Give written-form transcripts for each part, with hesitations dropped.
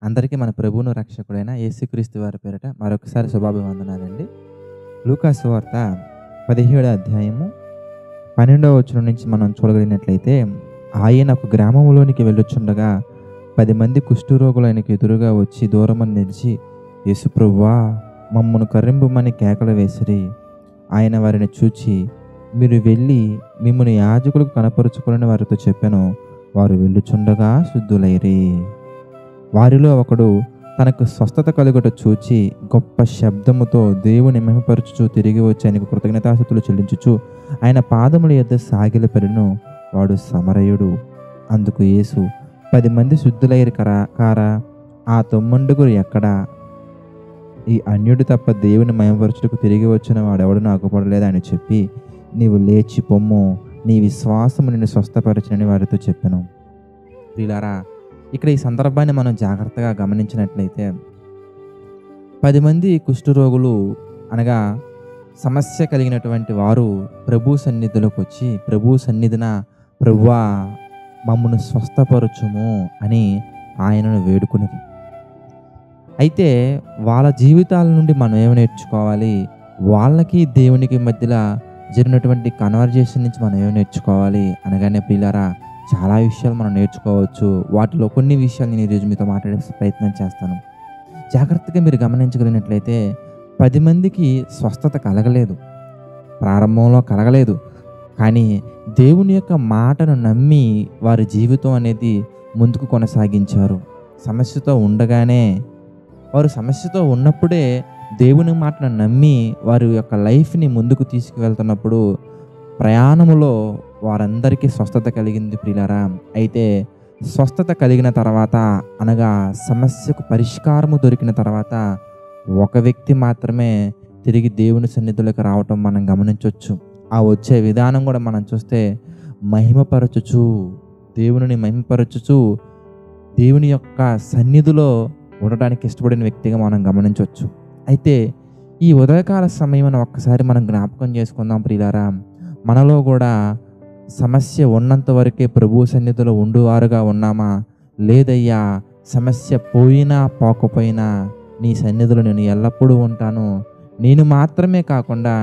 అందరికీ మన ప్రభువును రక్షకుడైన యేసుక్రీస్తు వారి పేరిట మరొకసారి శుభాభివందనాలండి. లూకా సువార్త 17వ అధ్యాయము 12వ వచనం నుంచి మనం చూడగలిగినట్లయితే, ఆయన ఒక గ్రామంలోనికి వెళ్ళుచుండగా 10 మంది కుష్ఠరోగులు ఆయనకు ఎదురుగా వచ్చి దూరమని నిలిచి, యేసు ప్రభువా, మమ్మను కరుణింపుమని కేకలు వేసిరి. ఆయన వారిని చూచి, మీరు వెళ్ళి మిమ్మల్ని యాజకులకు కనపరుచుకోవాలని వారితో చెప్పాను. వారు వెళ్ళుచుండగా శుద్ధులైరి. వారిలో ఒకడు తనకు స్వస్థత కలుగుట చూచి గొప్ప శబ్దముతో దేవుని మహిమపరచుచు తిరిగి వచ్చి ఆయనకు కృతజ్ఞతాస్తుతులు చెల్లించుచు ఆయన పాదముల యొద్ద సాగిలపడెను. వాడు సమరయుడు. అందుకు యేసు, 10 మంది శుద్ధులైరి కారా, ఆ 9 ఎక్కడా? ఈ అన్యుడు తప్ప దేవుని మహిమపరచుటకు తిరిగి వచ్చిన వాడెవడు నాకు పడలేదు అని చెప్పి, నీవు లేచి పొమ్ము, నీ విశ్వాసము నిన్ను స్వస్థపరచునని వారితో చెప్పాను. ప్రియులారా, ఇక్కడ ఈ సందర్భాన్ని మనం జాగ్రత్తగా గమనించినట్లయితే, 10 మంది కుష్ఠరోగులు అనగా సమస్య కలిగినటువంటి వారు ప్రభు సన్నిధిలోకి వచ్చి, ప్రభు సన్నిధిన ప్రభువా మమ్మను స్వస్థపరచుము అని ఆయనను వేడుకునేది. అయితే వాళ్ళ జీవితాల నుండి మనం ఏమి నేర్చుకోవాలి? వాళ్ళకి దేవునికి మధ్యలో జరిగినటువంటి కన్వర్జేషన్ నుంచి మనం ఏమి నేర్చుకోవాలి అనగానే, ప్రియులారా, చాలా విషయాలు మనం నేర్చుకోవచ్చు. వాటిలో కొన్ని విషయాలు నేను ఈరోజు మీతో మాట్లాడే ప్రయత్నం చేస్తాను. జాగ్రత్తగా మీరు గమనించగలిగినట్లయితే 10 మందికి స్వస్థత కలగలేదు, ప్రారంభంలో కలగలేదు. కానీ దేవుని యొక్క మాటను నమ్మి వారి జీవితం అనేది ముందుకు కొనసాగించారు. సమస్యతో ఉండగానే, వారు సమస్యతో ఉన్నప్పుడే దేవుని మాటను నమ్మి వారి యొక్క లైఫ్ని ముందుకు తీసుకువెళ్తున్నప్పుడు ప్రయాణములో వారందరికీ స్వస్థత కలిగింది. ప్రియులారా, అయితే స్వస్థత కలిగిన తర్వాత అనగా సమస్యకు పరిష్కారము దొరికిన తర్వాత ఒక వ్యక్తి మాత్రమే తిరిగి దేవుని సన్నిధిలోకి రావటం మనం గమనించవచ్చు. ఆ వచ్చే విధానం కూడా మనం చూస్తే, మహిమపరచుచు, దేవుని మహిమపరచుచు దేవుని యొక్క సన్నిధిలో ఉండడానికి ఇష్టపడిన వ్యక్తిగా మనం గమనించవచ్చు. అయితే ఈ ఉదయకాల సమయం ఒక్కసారి మనం జ్ఞాపకం చేసుకుందాం. ప్రియులారా, మనలో కూడా సమస్య ఉన్నంత వరకే ప్రభు సన్నిధిలో ఉండువారుగా ఉన్నామా? లేదయ్యా, సమస్య పోయినా పోకపోయినా నీ సన్నిధిలో నేను ఎల్లప్పుడూ ఉంటాను, నేను మాత్రమే కాకుండా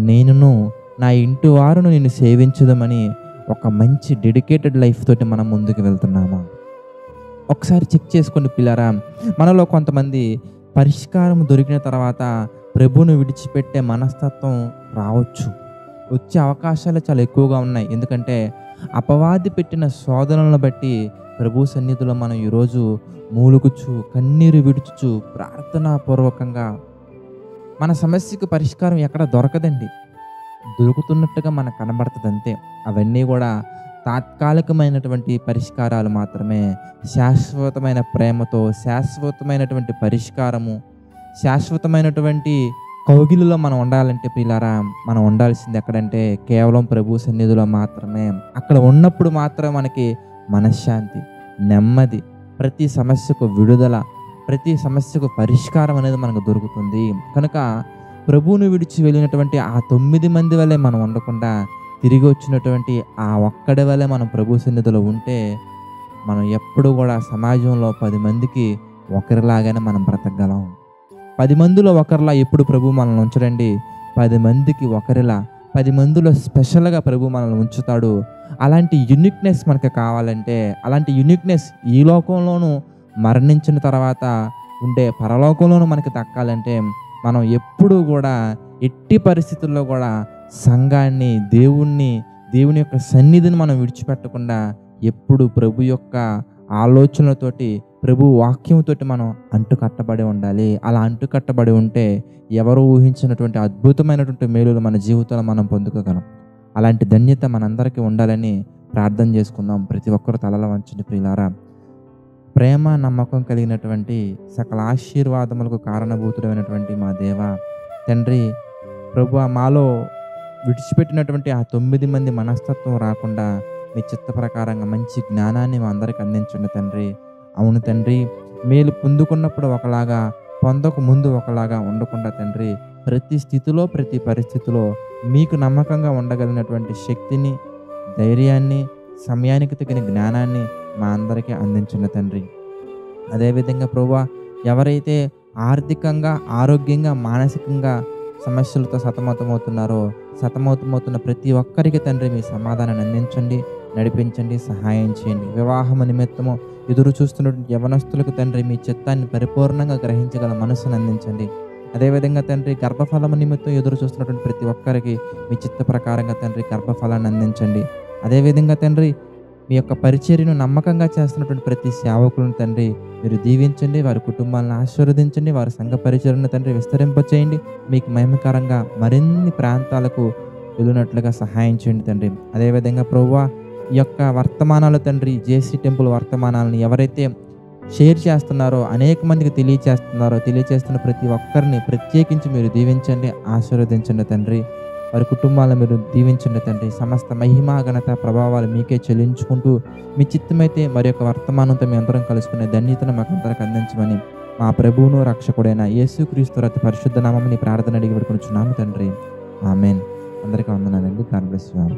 నేనును నా ఇంటి వారును నేను సేవించుదామని ఒక మంచి డెడికేటెడ్ లైఫ్ తోటి మనం ముందుకు వెళ్తున్నామా? ఒకసారి చెక్ చేసుకోండి పిల్లరా. మనలో కొంతమంది పరిష్కారం దొరికిన తర్వాత ప్రభువును విడిచిపెట్టే మనస్తత్వం రావచ్చు, వచ్చే అవకాశాలు చాలా ఎక్కువగా ఉన్నాయి. ఎందుకంటే అపవాది పెట్టిన శోధనలను బట్టి ప్రభు సన్నిధిలో మనం ఈరోజు మూలుగుచు, కన్నీరు విడుచుచు, ప్రార్థనాపూర్వకంగా మన సమస్యకు పరిష్కారం ఎక్కడ దొరకదండి. దొరుకుతున్నట్టుగా మనకు కనబడుతుంది అంతే. అవన్నీ కూడా తాత్కాలికమైనటువంటి పరిష్కారాలు మాత్రమే. శాశ్వతమైన ప్రేమతో, శాశ్వతమైనటువంటి పరిష్కారము, శాశ్వతమైనటువంటి కౌగిలిలో మనం ఉండాలంటే ప్రియులారా, మనం ఉండాల్సింది ఎక్కడంటే కేవలం ప్రభు సన్నిధిలో మాత్రమే. అక్కడ ఉన్నప్పుడు మాత్రమే మనకి మనశ్శాంతి, నెమ్మది, ప్రతి సమస్యకు విడుదల, ప్రతి సమస్యకు పరిష్కారం అనేది మనకు దొరుకుతుంది. కనుక ప్రభువును విడిచి వెళ్ళినటువంటి ఆ 9 మంది వల్లే మనం ఉండకుండా తిరిగి వచ్చినటువంటి ఆ ఒక్కడి వల్లే మనం ప్రభు సన్నిధిలో ఉంటే మనం ఎప్పుడు కూడా సమాజంలో 10 మందికి ఒకరిలాగానే మనం బ్రతకగలం. 10 మందిలో ఒకరిలా ఎప్పుడు ప్రభు మనల్ని ఉంచడండి. 10 మందికి ఒకరిలా, 10 మందిలో స్పెషల్గా ప్రభు మనల్ని ఉంచుతాడు. అలాంటి యూనిక్నెస్ మనకు కావాలంటే, అలాంటి యూనిక్నెస్ ఈ లోకంలోనూ మరణించిన తర్వాత ఉండే పరలోకంలోనూ మనకి దక్కాలంటే మనం ఎప్పుడూ కూడా ఎట్టి పరిస్థితుల్లో కూడా సంఘాన్ని, దేవుని యొక్క సన్నిధిని మనం విడిచిపెట్టకుండా ఎప్పుడు ప్రభు యొక్క ఆలోచనలతోటి, ప్రభు వాక్యంతోటి మనం అంటుకట్టబడి ఉండాలి. అలా అంటుకట్టబడి ఉంటే ఎవరు ఊహించినటువంటి అద్భుతమైనటువంటి మేలులు మన జీవితంలో మనం పొందుకోగలం. అలాంటి ధన్యత మనందరికీ ఉండాలని ప్రార్థన చేసుకుందాం. ప్రతి ఒక్కరు తలల వంచండి. ప్రియులారా, ప్రేమ, నమ్మకం కలిగినటువంటి సకల ఆశీర్వాదములకు కారణభూతుడైనటువంటి మా దేవ తండ్రి, ప్రభువా, మాలో విడిచిపెట్టినటువంటి ఆ 9 మంది మనస్తత్వం రాకుండా మీ చిత్త ప్రకారంగా మంచి జ్ఞానాన్ని మా అందరికి అందించండి తండ్రి. అవును తండ్రి, మేలు పొందుకున్నప్పుడు ఒకలాగా, పొందక ముందు ఒకలాగా ఉండకుండా తండ్రి, ప్రతి స్థితిలో, ప్రతి పరిస్థితిలో మీకు నమ్మకంగా ఉండగలిగినటువంటి శక్తిని, ధైర్యాన్ని, సమయానికి తగిన జ్ఞానాన్ని మా అందరికీ అందించండి తండ్రి. అదేవిధంగా ప్రభువా, ఎవరైతే ఆర్థికంగా, ఆరోగ్యంగా, మానసికంగా సమస్యలతో సతమతమవుతున్న ప్రతి ఒక్కరికి తండ్రి మీ సమాధానాన్ని అందించండి, నడిపించండి, సహాయం చేయండి. వివాహము నిమిత్తము ఎదురు చూస్తున్నటువంటి యవనస్తులకు తండ్రి మీ చిత్తాన్ని పరిపూర్ణంగా గ్రహించగల మనసును అందించండి. అదేవిధంగా తండ్రి గర్భఫలము నిమిత్తం ఎదురు చూస్తున్నటువంటి ప్రతి ఒక్కరికి మీ చిత్త ప్రకారంగా తండ్రి గర్భఫలాన్ని అందించండి. అదేవిధంగా తండ్రి మీ యొక్క పరిచర్యను నమ్మకంగా చేస్తున్నటువంటి ప్రతి సేవకులను తండ్రి మీరు దీవించండి, వారి కుటుంబాలను ఆశీర్వదించండి, వారి సంఘ పరిచర్యను తండ్రి విస్తరింపచేయండి. మీకు మహిమకరంగా మరిన్ని ప్రాంతాలకు వెళ్ళినట్లుగా సహాయం చేయండి తండ్రి. అదేవిధంగా ప్రభువా, ఈ యొక్క వర్తమానాలు తండ్రి, జేసీ టెంపుల్ వర్తమానాలను ఎవరైతే షేర్ చేస్తున్నారో, అనేక మందికి తెలియచేస్తున్న ప్రతి ఒక్కరిని ప్రత్యేకించి మీరు దీవించండి, ఆశీర్వదించండి తండ్రి. వారి కుటుంబాలను మీరు దీవించండి తండ్రి. సమస్త మహిమ, ఘనత, ప్రభావాలు మీకే చెల్లించుకుంటూ మీ చిత్తమైతే మరి యొక్క వర్తమానంతో మీ అందరం కలుసుకునే ధన్యతను మాకు అందరికి అందించమని మా ప్రభువును రక్షకుడైన యేసుక్రీస్తు అతి పరిశుద్ధ నామముని ప్రార్థన అడిగి పెట్టుకుని చున్నాము తండ్రి. ఆమెన్. అందరికీ వందనాలండి. God bless you all.